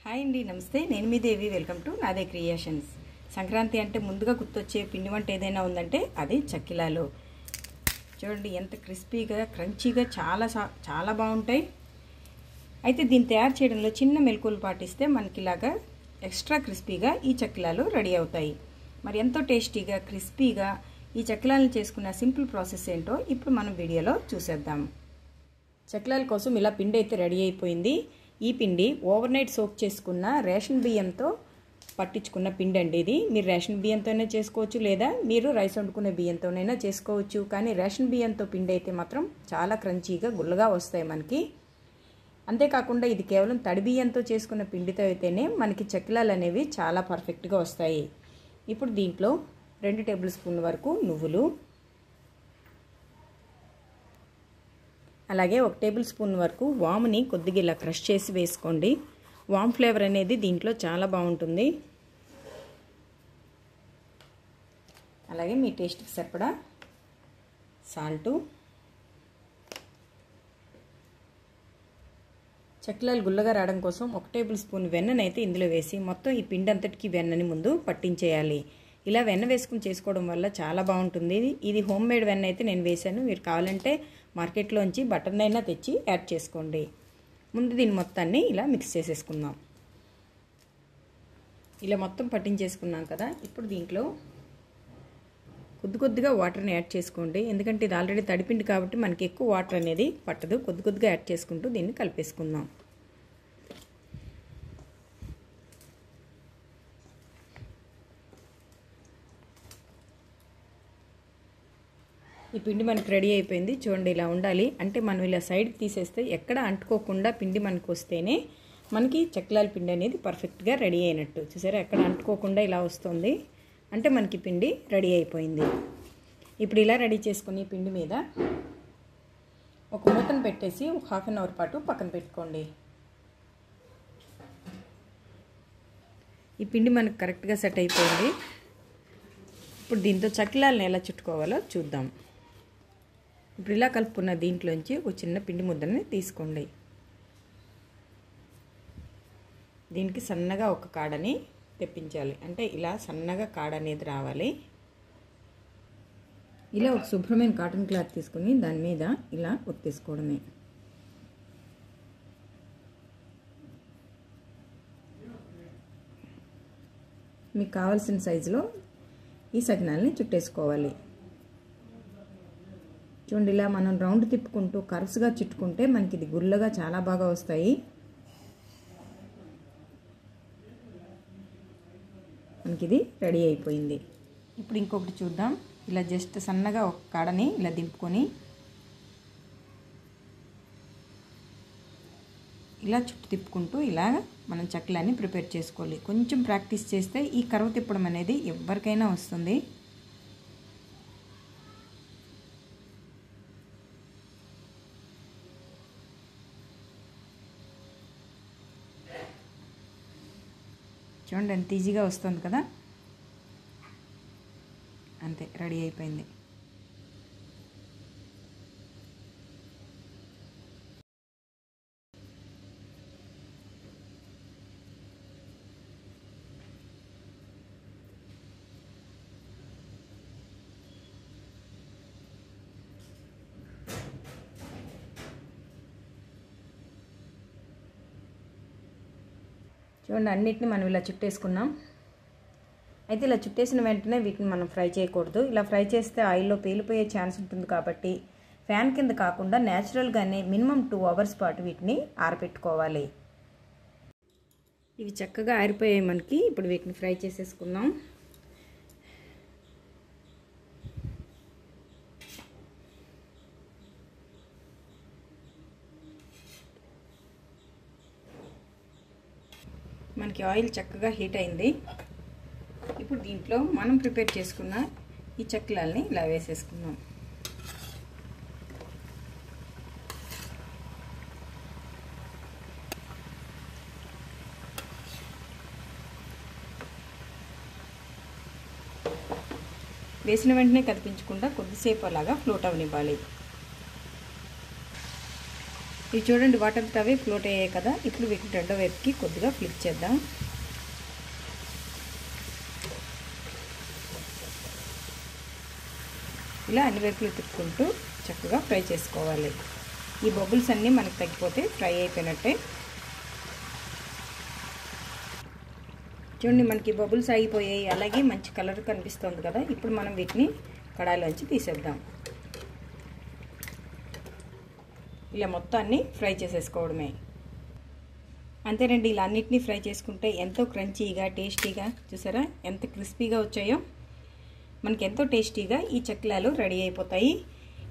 Hi అండి, నమస్తే. నేను మీ దేవి. వెల్కమ్ టు నాదే క్రియేషన్స్. సంక్రాంతి అంటే ముందుగా గుర్తొచ్చే పిండి వంట ఏదైనా ఉందంటే అది చక్కిలాలు. చూడండి ఎంత క్రిస్పీగా, క్రంచీగా చాలా బాగుంటాయి. అయితే దీన్ని తయారు చేయడంలో చిన్న మెలకువలు పాటిస్తే మనకి ఇలాగా ఎక్స్ట్రా క్రిస్పీగా ఈ చక్కిలాలు రెడీ అవుతాయి. మరి ఎంతో టేస్టీగా, క్రిస్పీగా ఈ చక్కిలాలను చేసుకున్న సింపుల్ ప్రాసెస్ ఏంటో ఇప్పుడు మనం వీడియోలో చూసేద్దాం. చక్కిలాల కోసం ఇలా పిండి అయితే రెడీ అయిపోయింది. ఈ పిండి ఓవర్ నైట్ సోక్ చేసుకున్న రేషన్ బియ్యంతో పట్టించుకున్న పిండి అండి. ఇది మీరు రేషన్ బియ్యంతోనే చేసుకోవచ్చు, లేదా మీరు రైస్ వండుకునే బియ్యంతోనైనా చేసుకోవచ్చు. కానీ రేషన్ బియ్యంతో పిండి అయితే మాత్రం చాలా క్రంచీగా, గుల్లగా వస్తాయి మనకి. అంతేకాకుండా ఇది కేవలం తడి బియ్యంతో చేసుకున్న పిండితో అయితేనే మనకి చక్కిలాలు అనేవి చాలా పర్ఫెక్ట్గా వస్తాయి. ఇప్పుడు దీంట్లో 2 టేబుల్ స్పూన్ల వరకు నువ్వులు, అలాగే 1 టేబుల్ స్పూన్ వరకు వాముని కొద్దిగా ఇలా క్రష్ చేసి వేసుకోండి. వామ్ ఫ్లేవర్ అనేది దీంట్లో చాలా బాగుంటుంది. అలాగే మీ టేస్ట్కి సరిపడా సాల్టు. చక్కిలాలు గుల్లగా రావడం కోసం 1 టేబుల్ స్పూన్ వెన్ననైతే ఇందులో వేసి మొత్తం ఈ పిండి అంతటికి వెన్నని ముందు పట్టించేయాలి. ఇలా వెన్న వేసుకుని చేసుకోవడం వల్ల చాలా బాగుంటుంది. ఇది హోమ్ మేడ్ వెన్న అయితే నేను వేశాను. మీరు కావాలంటే మార్కెట్లోంచి బటర్ అయినా తెచ్చి యాడ్ చేసుకోండి. ముందు దీన్ని మొత్తాన్ని ఇలా మిక్స్ చేసేసుకుందాం. ఇలా మొత్తం పట్టించేసుకున్నాం కదా. ఇప్పుడు దీంట్లో కొద్దిగా వాటర్ని యాడ్ చేసుకోండి. ఎందుకంటే ఇది ఆల్రెడీ తడిపిండి కాబట్టి మనకి ఎక్కువ వాటర్ అనేది పట్టదు. కొద్దిగా యాడ్ చేసుకుంటూ దీన్ని కలిపేసుకుందాం. ఈ పిండి మనకు రెడీ అయిపోయింది. చూడండి ఇలా ఉండాలి. అంటే మనం ఇలా సైడ్కి తీసేస్తే ఎక్కడ అంటుకోకుండా పిండి మనకు వస్తేనే మనకి చక్కిలాల పిండి అనేది పర్ఫెక్ట్గా రెడీ అయినట్టు. చూసారా, ఎక్కడ అంటుకోకుండా ఇలా వస్తుంది అంటే మనకి పిండి రెడీ అయిపోయింది. ఇప్పుడు ఇలా రెడీ చేసుకుని పిండి మీద ఒక మూతను పెట్టేసి 1/2 an hour పాటు పక్కన పెట్టుకోండి. ఈ పిండి మనకు కరెక్ట్గా సెట్ అయిపోయింది. ఇప్పుడు దీంతో చక్కిలాలను ఎలా చుట్టుకోవాలో చూద్దాం. ఇప్పుడు ఇలా కలుపుకున్న దీంట్లోంచి ఒక చిన్న పిండి ముద్దని తీసుకోండి. దీనికి సన్నగా ఒక కాడని తెప్పించాలి. అంటే ఇలా సన్నగా కాడ అనేది రావాలి. ఇలా ఒక శుభ్రమైన కాటన్ క్లాత్ తీసుకుని దాని మీద ఇలా ఒత్తేసుకోవడమే. మీకు కావాల్సిన సైజులో ఈ సకినాల్ని చుట్టేసుకోవాలి. చూడండి, ఇలా మనం రౌండ్ తిప్పుకుంటూ కర్వ్స్గా చుట్టుకుంటే మనకి ఇది గుల్లగా చాలా బాగా వస్తాయి. మనకి ఇది రెడీ అయిపోయింది. ఇప్పుడు ఇంకొకటి చూద్దాం. ఇలా జస్ట్ సన్నగా ఒక కాడని ఇలా దింపుకొని ఇలా చుట్టూ తిప్పుకుంటూ ఇలా మనం చక్కిలాన్ని ప్రిపేర్ చేసుకోవాలి. కొంచెం ప్రాక్టీస్ చేస్తే ఈ కర్వ్ తిప్పడం అనేది ఎవరికైనా వస్తుంది. చూడండి ఎంత ఈజీగా వస్తుంది కదా. అంతే, రెడీ అయిపోయింది. చూడండి, అన్నిటిని మనం ఇలా చుట్టేసుకున్నాం. అయితే ఇలా చుట్టేసిన వెంటనే వీటిని మనం ఫ్రై చేయకూడదు. ఇలా ఫ్రై చేస్తే ఆయిల్లో పేలిపోయే ఛాన్స్ ఉంటుంది కాబట్టి ఫ్యాన్ కింద కాకుండా న్యాచురల్గానే మినిమం 2 hours పాటు వీటిని ఆరబెట్టుకోవాలి. ఇవి చక్కగా ఆరిపోయాయి మనకి. ఇప్పుడు వీటిని ఫ్రై చేసేసుకుందాం. మనకి ఆయిల్ చక్కగా హీట్ అయింది. ఇప్పుడు దీంట్లో మనం ప్రిపేర్ చేసుకున్న ఈ చక్కిలాల్ని ఇలా వేసేసుకుందాం. వేసిన వెంటనే కదిపించకుండా కొద్దిసేపు అలాగా ఫ్లోట్ అవనివ్వాలి. ఇవి చూడండి వాటంతా అవే ఫ్లోట్ అయ్యాయి కదా. ఇప్పుడు వీటిని రెండో వైపుకి కొద్దిగా ఫ్లిప్ చేద్దాం. ఇలా అన్ని వైపులు తిప్పుకుంటూ చక్కగా ఫ్రై చేసుకోవాలి. ఈ బబుల్స్ అన్నీ మనకు తగ్గిపోతే ఫ్రై అయిపోయినట్టే. చూడండి మనకి బబుల్స్ అయిపోయాయి, అలాగే మంచి కలర్ కనిపిస్తుంది కదా. ఇప్పుడు మనం వీటిని కడాయిలోంచి తీసేద్దాం. ఇలా మొత్తాన్ని ఫ్రై చేసేసుకోవడమే. అంతేనండి, ఇలా అన్నిటినీ ఫ్రై చేసుకుంటే ఎంతో క్రంచీగా టేస్టీగా, చూసారా ఎంత క్రిస్పీగా వచ్చాయో. మనకి ఎంతో టేస్టీగా ఈ చక్కిలాలు రెడీ అయిపోతాయి.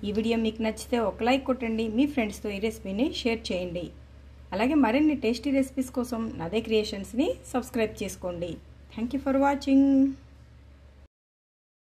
ఈ వీడియో మీకు నచ్చితే ఒక లైక్ కొట్టండి, మీ ఫ్రెండ్స్తో ఈ రెసిపీని షేర్ చేయండి. అలాగే మరిన్ని టేస్టీ రెసిపీస్ కోసం నాదే క్రియేషన్స్ని సబ్స్క్రైబ్ చేసుకోండి. Thank you for watching.